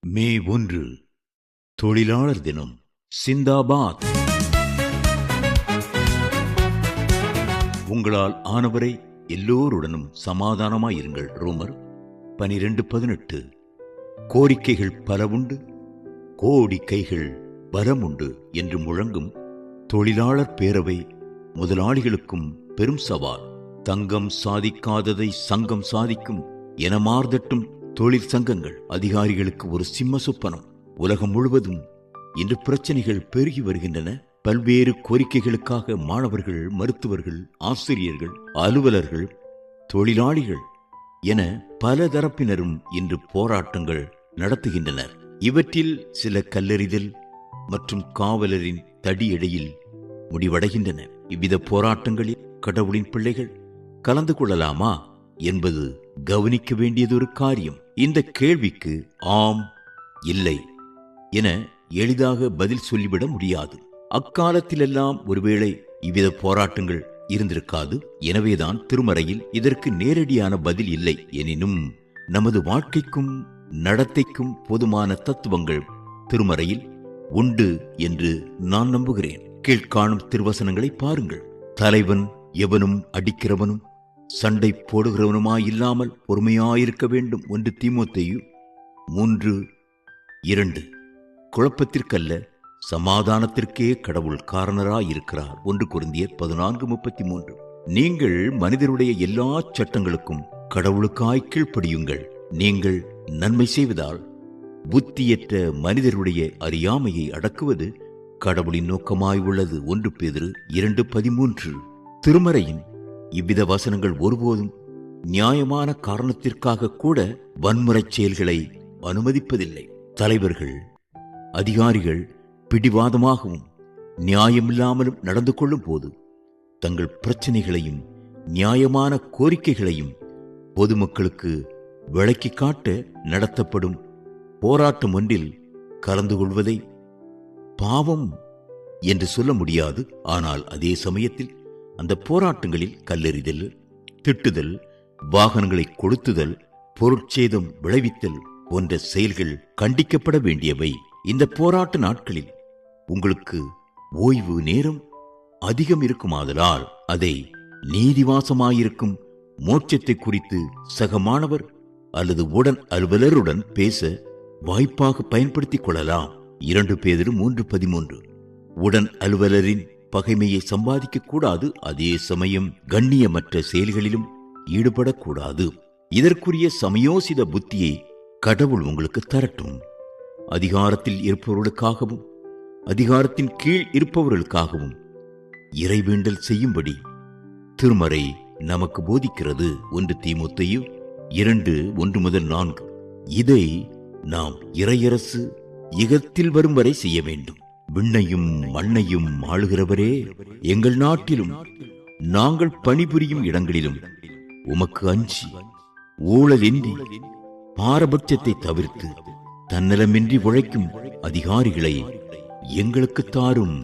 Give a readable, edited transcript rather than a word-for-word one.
மே 1 தொழிலாளர் தினம். சிந்தாபாத். உங்களால் ஆனவரை எல்லோருடனும் சமாதானமாயிருங்கள். ரோமர் 12:18. கோரிக்கைகள் பலவுண்டு, கோடிக்கைகள் பலமுண்டு என்று முழங்கும் தொழிலாளர் பேரவை முதலாளிகளுக்கும் பெரும் சவால். தங்கம் சாதிக்காததை சங்கம் சாதிக்கும் என மார்தட்டும் தொழிற்சங்கங்கள் அதிகாரிகளுக்கு ஒரு சிம்ம சொப்பனம். உலகம் முழுவதும் இன்று பிரச்சனைகள் பெருகி வருகின்றன. பல்வேறு கோரிக்கைகளுக்காக மாணவர்கள், மருத்துவர்கள், ஆசிரியர்கள், அலுவலர்கள், தொழிலாளிகள் என பல தரப்பினரும் இன்று போராட்டங்கள் நடத்துகின்றனர். இவற்றில் சில கல்லெறிதல் மற்றும் காவலரின் தடியடையில் முடிவடைகின்றன. இவ்வித போராட்டங்களில் கடவுளின் பிள்ளைகள் கலந்து கொள்ளலாமா என்பது கவனிக்க வேண்டியதொரு காரியம். இந்த கேள்விக்கு ஆம், இல்லை என எளிதாக பதில் சொல்லிவிட முடியாது. அக்காலத்திலெல்லாம் ஒருவேளை இவ்வித போராட்டங்கள் இருந்திருக்காது. எனவேதான் திருமறையில் இதற்கு நேரடியான பதில் இல்லை. எனினும் நமது வாழ்க்கைக்கும் நடத்தைக்கும் போதுமான தத்துவங்கள் திருமறையில் உண்டு என்று நான் நம்புகிறேன். கீழ்காணும் திருவசனங்களை பாருங்கள். தலைவன் எவனும் அடிக்கிறவனும் சண்டை போடுகிறவனுமாயில்லாமல் பொறுமையாயிருக்க வேண்டும். 1 தீமோத்தேயு 3:2. குழப்பத்திற்கல்ல, சமாதானத்திற்கே கடவுள் காரணராயிருக்கிறார். 1 கொரிந்தியர் 14:33. நீங்கள் மனிதருடைய எல்லா சட்டங்களுக்கும் கடவுளுக்காய் கீழ்ப்படியுங்கள். நீங்கள் நன்மை செய்வதால் புத்தியற்ற மனிதருடைய அறியாமையை அடக்குவது கடவுளின் நோக்கமாய் உள்ளது. 1 பேதுரு 2:13. திருமறையின் இவ்வித வசனங்கள் ஒருபோதும் நியாயமான காரணத்திற்காக கூட வன்முறை செயல்களை அனுமதிப்பதில்லை. தலைவர்கள், அதிகாரிகள் பிடிவாதமாகவும் நியாயமில்லாமலும் நடந்து கொள்ளும் போது தங்கள் பிரச்சனைகளையும் நியாயமான கோரிக்கைகளையும் பொதுமக்களுக்கு விளக்கி காட்ட நடத்தப்படும் போராட்டம் ஒன்றில் கலந்து கொள்வதை பாவம் என்று சொல்ல முடியாது. ஆனால் அதே சமயத்தில் அந்த போராட்டங்களில் கல்லெறிதல், திட்டுதல், வாகனங்களை கொளுத்துதல், பொருட்சேதம் விளைவித்தல் போன்ற செயல்கள் கண்டிக்கப்பட வேண்டியவை. இந்த போராட்ட நாட்களில் உங்களுக்கு ஓய்வு நேரம் அதிகம் இருக்குமாதலால் அதை நீதிவாசமாயிருக்கும் மோட்சத்தை குறித்து சக மாணவர் அல்லது உடன் அலுவலருடன் பேச வாய்ப்பாக பயன்படுத்திக் கொள்ளலாம். 2 பேதுரு 3:13. உடன் அலுவலரின் பகைமையை சம்பாதிக்க கூடாது. அதே சமயம் கண்ணியமற்ற செயல்களிலும் ஈடுபடக்கூடாது. இதற்குரிய சமயோசித புத்தியை கடவுள் உங்களுக்கு தரட்டும். அதிகாரத்தில் இருப்பவர்களுக்காகவும் அதிகாரத்தின் கீழ் இருப்பவர்களுக்காகவும் இறைவேண்டல் செய்யும்படி திருமறை நமக்கு போதிக்கிறது. 1 தீமோத்தேயு 2:1-4. இதை நாம் இறையரசு இகத்தில் வரும் வரை செய்ய வேண்டும். விண்ணையும் மண்ணையும் ஆளுகிறவரே, எங்கள் நாட்டிலும் நாங்கள் பணிபுரியும் இடங்களிலும் உமக்கு அஞ்சி ஊழலின்றி பாரபட்சத்தை தவிர்த்து தன்னலமின்றி உழைக்கும் அதிகாரிகளை எங்களுக்கு தாரும்.